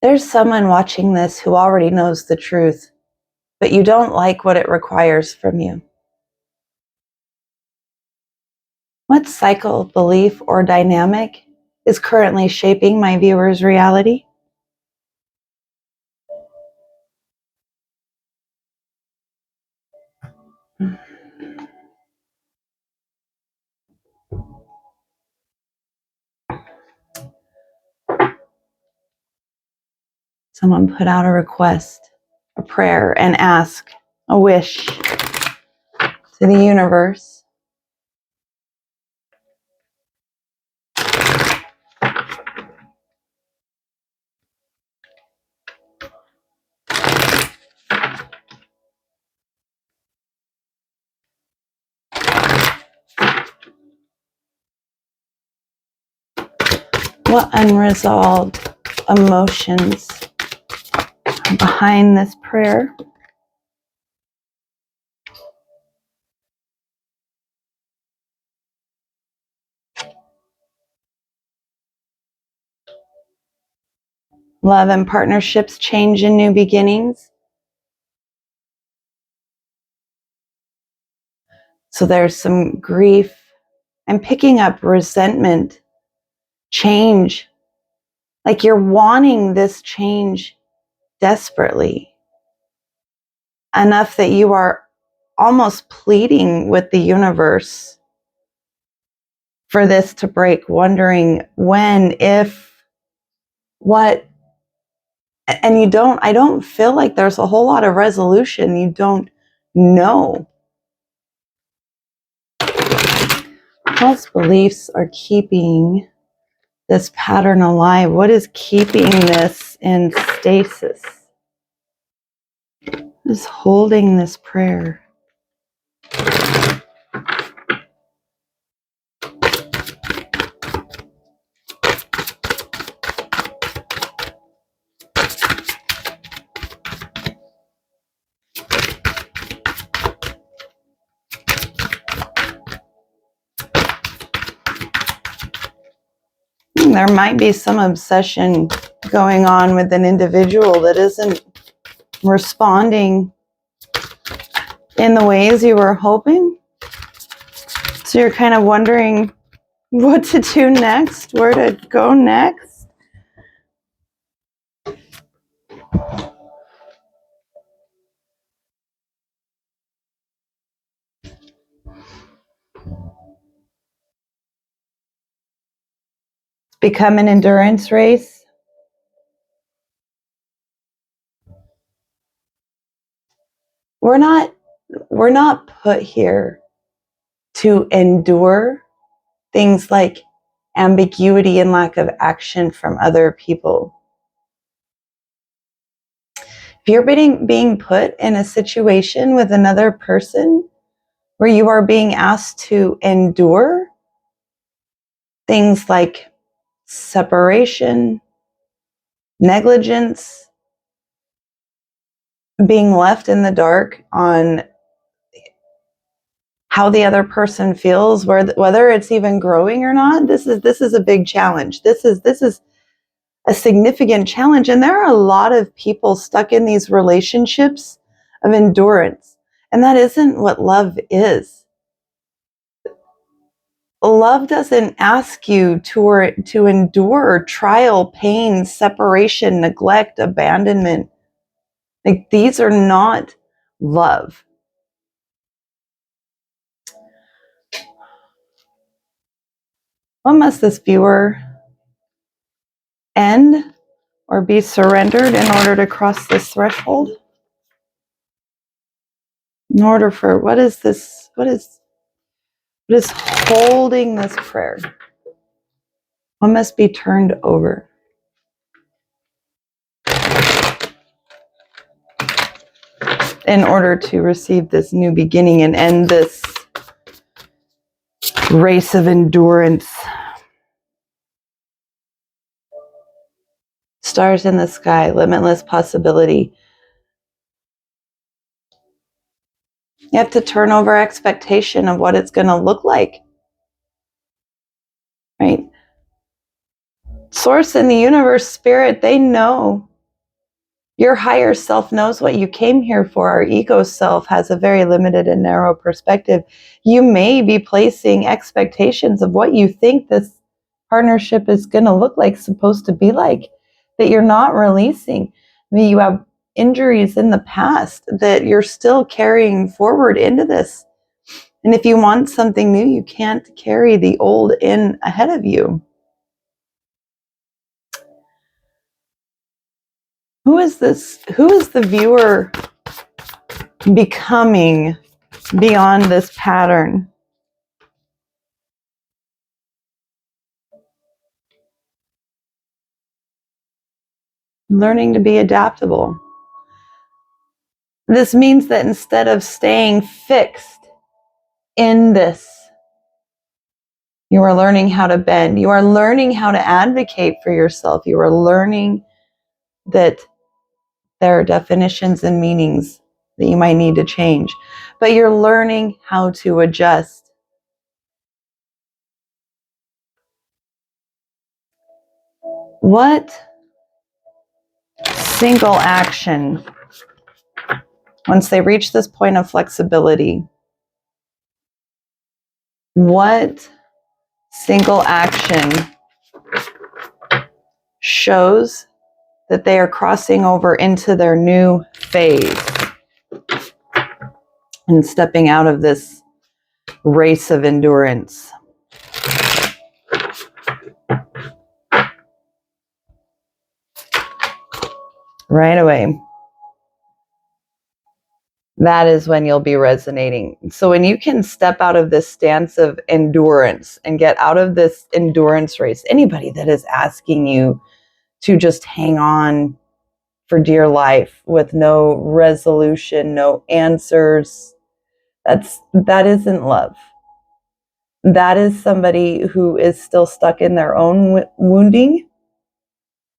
There's someone watching this who already knows the truth, but you don't like what it requires from you. What cycle, belief, or dynamic is currently shaping my viewer's reality? Someone put out a request, a prayer, and ask, a wish to the universe. What unresolved emotions are behind this prayer? Love and partnerships change and new beginnings. So there's some grief. I'm picking up resentment, change. Like you're wanting this change desperately, enough that you are almost pleading with the universe for this to break, wondering when, if, what. And I don't feel like there's a whole lot of resolution. You don't know. False beliefs are keeping this pattern alive. What is keeping this in stasis? What is holding this prayer? There might be some obsession going on with an individual that isn't responding in the ways you were hoping. So you're kind of wondering what to do next, where to go next. It's become an endurance race. We're not put here to endure things like ambiguity and lack of action from other people. If you're being put in a situation with another person where you are being asked to endure things like separation, negligence, being left in the dark on how the other person feels, whether it's even growing or not, this is a big challenge. This is a significant challenge. And there are a lot of people stuck in these relationships of endurance. And that isn't what love is. Love doesn't ask you to endure trial, pain, separation, neglect, abandonment. Like, these are not love. What must this viewer end or be surrendered in order to cross this threshold? In order for, what is holding this prayer? What must be turned over? In order to receive this new beginning and end this race of endurance. Stars in the sky, limitless possibility. You have to turn over expectation of what it's going to look like. Right? Source in the universe, spirit, they know Your higher self knows what you came here for. Our ego self has a very limited and narrow perspective. You may be placing expectations of what you think this partnership is going to look like, supposed to be like, that you're not releasing. I mean, you have injuries in the past that you're still carrying forward into this. And if you want something new, you can't carry the old in ahead of you. Who is this? Who is the viewer becoming beyond this pattern? Learning to be adaptable. This means that instead of staying fixed in this, you are learning how to bend. You are learning how to advocate for yourself. You are learning that there are definitions and meanings that you might need to change, but you're learning how to adjust. What single action, once they reach this point of flexibility, what single action shows that they are crossing over into their new phase and stepping out of this race of endurance? Right away. That is when you'll be resonating. So when you can step out of this stance of endurance and get out of this endurance race, anybody that is asking you to just hang on for dear life with no resolution, no answers, that isn't love. That is somebody who is still stuck in their own wounding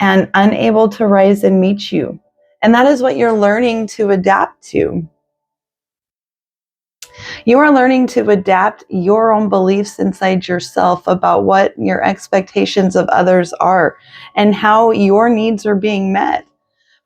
and unable to rise and meet you. And that is what you're learning to adapt to. You are learning to adapt your own beliefs inside yourself about what your expectations of others are and how your needs are being met.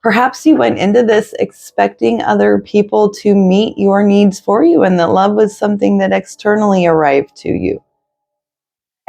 Perhaps you went into this expecting other people to meet your needs for you, and that love was something that externally arrived to you.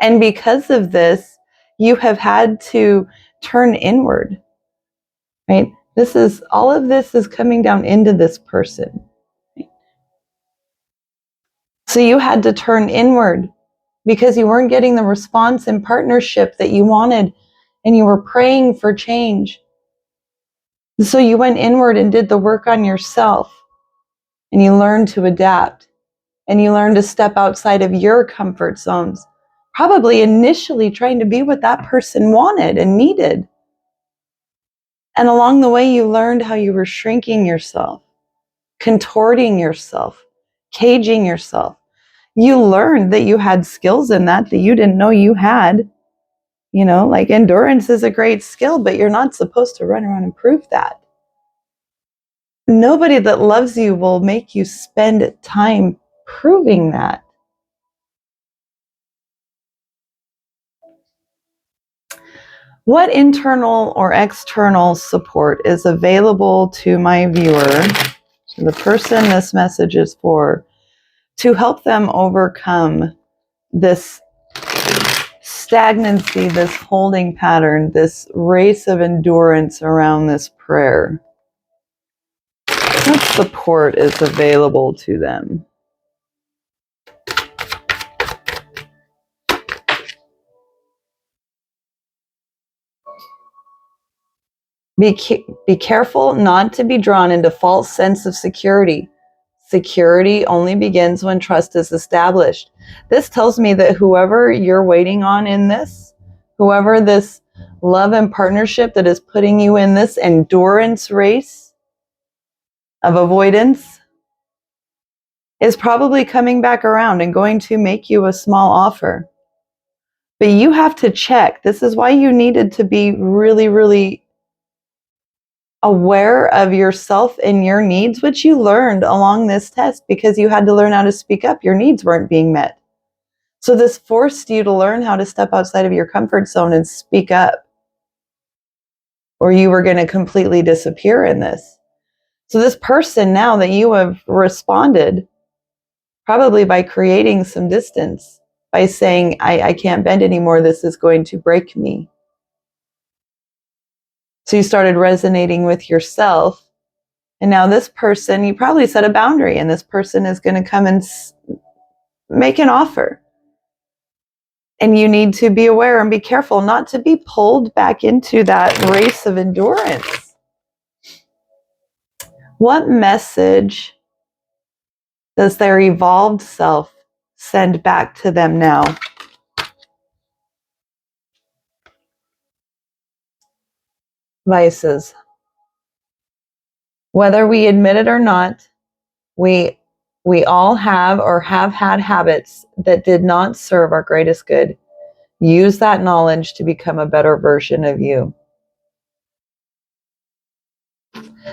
And because of this, you have had to turn inward, right? All of this is coming down into this person. So you had to turn inward because you weren't getting the response and partnership that you wanted, and you were praying for change. So you went inward and did the work on yourself, and you learned to adapt, and you learned to step outside of your comfort zones, probably initially trying to be what that person wanted and needed. And along the way, you learned how you were shrinking yourself, contorting yourself, caging yourself. You learned that you had skills in that you didn't know you had. You know, like endurance is a great skill, but you're not supposed to run around and prove that. Nobody that loves you will make you spend time proving that. What internal or external support is available to my viewer, to the person this message is for, to help them overcome this stagnancy, this holding pattern, this race of endurance around this prayer? What support is available to them? Be careful not to be drawn into false sense of security. Security only begins when trust is established. This tells me that whoever you're waiting on in this, whoever this love and partnership that is putting you in this endurance race of avoidance, is probably coming back around and going to make you a small offer. But you have to check. This is why you needed to be really, really aware of yourself and your needs, which you learned along this test because you had to learn how to speak up. Your needs weren't being met. So this forced you to learn how to step outside of your comfort zone and speak up. or you were going to completely disappear in this. So this person, now that you have responded, probably by creating some distance, by saying, I can't bend anymore, this is going to break me. So you started resonating with yourself. And now this person, you probably set a boundary, and this person is going to come and make an offer. And you need to be aware and be careful not to be pulled back into that race of endurance. What message does their evolved self send back to them now? Vices. Whether we admit it or not, we all have or have had habits that did not serve our greatest good. Use that knowledge to become a better version of you.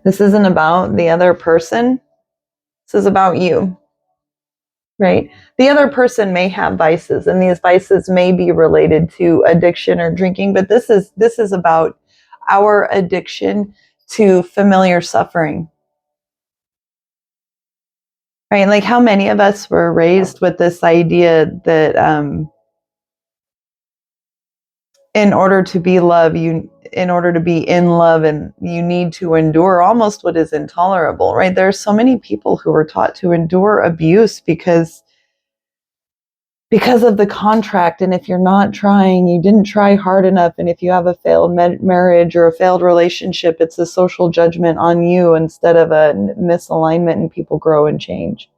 This isn't about the other person. This is about you, right? The other person may have vices, and these vices may be related to addiction or drinking, but this is about our addiction to familiar suffering. Right? Like, how many of us were raised with this idea that in order to be love, in order to be in love, and you need to endure almost what is intolerable, right? There are so many people who were taught to endure abuse because of the contract. And if you're not trying, you didn't try hard enough. And if you have a failed marriage or a failed relationship, it's a social judgment on you instead of a misalignment, and people grow and change.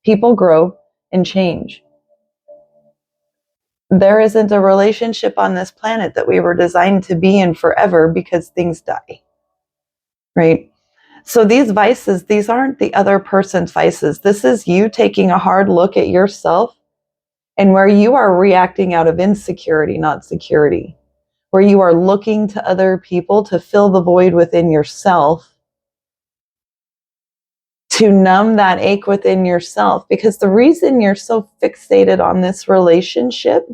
People grow and change. There isn't a relationship on this planet that we were designed to be in forever, because things die, right? So these vices, these aren't the other person's vices. This is you taking a hard look at yourself, and where you are reacting out of insecurity, not security, where you are looking to other people to fill the void within yourself, to numb that ache within yourself. Because the reason you're so fixated on this relationship,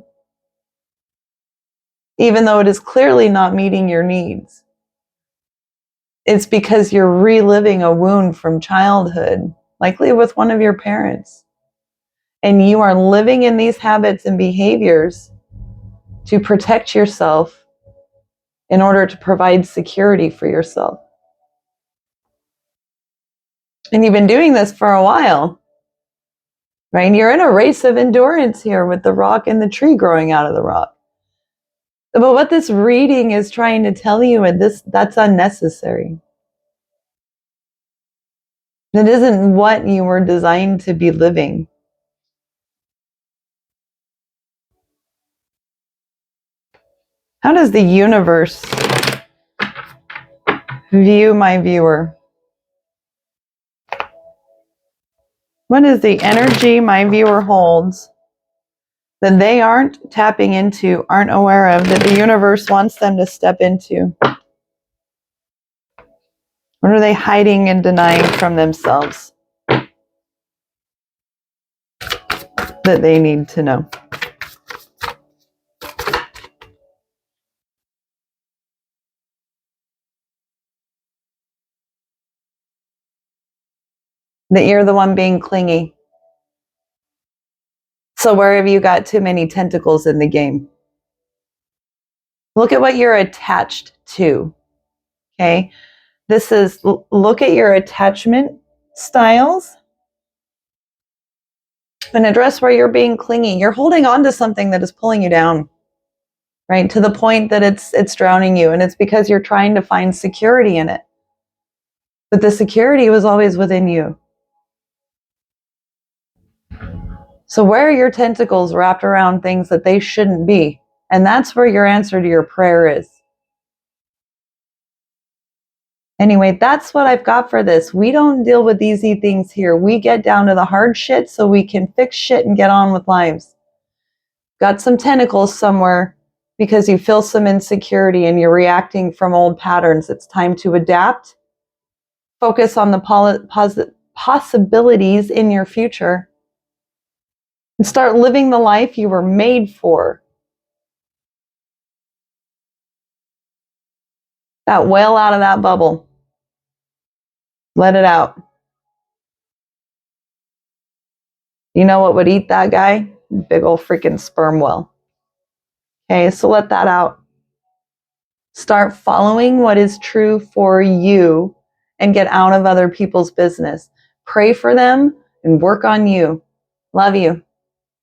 even though it is clearly not meeting your needs, it's because you're reliving a wound from childhood, likely with one of your parents. And you are living in these habits and behaviors to protect yourself in order to provide security for yourself. And you've been doing this for a while, right? You're in a race of endurance here with the rock and the tree growing out of the rock. But what this reading is trying to tell you, and that's unnecessary. It isn't what you were designed to be living. How does the universe view my viewer? What is the energy my viewer holds that they aren't tapping into, aren't aware of, that the universe wants them to step into? What are they hiding and denying from themselves that they need to know? That you're the one being clingy. So where have you got too many tentacles in the game? Look at what you're attached to. Okay? This is, look at your attachment styles and address where you're being clingy. You're holding on to something that is pulling you down, right? To the point that it's drowning you. And it's because you're trying to find security in it. But the security was always within you. So where are your tentacles wrapped around things that they shouldn't be? And that's where your answer to your prayer is. Anyway, that's what I've got for this. We don't deal with easy things here. We get down to the hard shit so we can fix shit and get on with lives. Got some tentacles somewhere because you feel some insecurity and you're reacting from old patterns. It's time to adapt. Focus on the possibilities in your future. And start living the life you were made for. that whale out of that bubble. Let it out. You know what would eat that guy? Big old freaking sperm whale. Okay, so let that out. Start following what is true for you and get out of other people's business. Pray for them and work on you. Love you.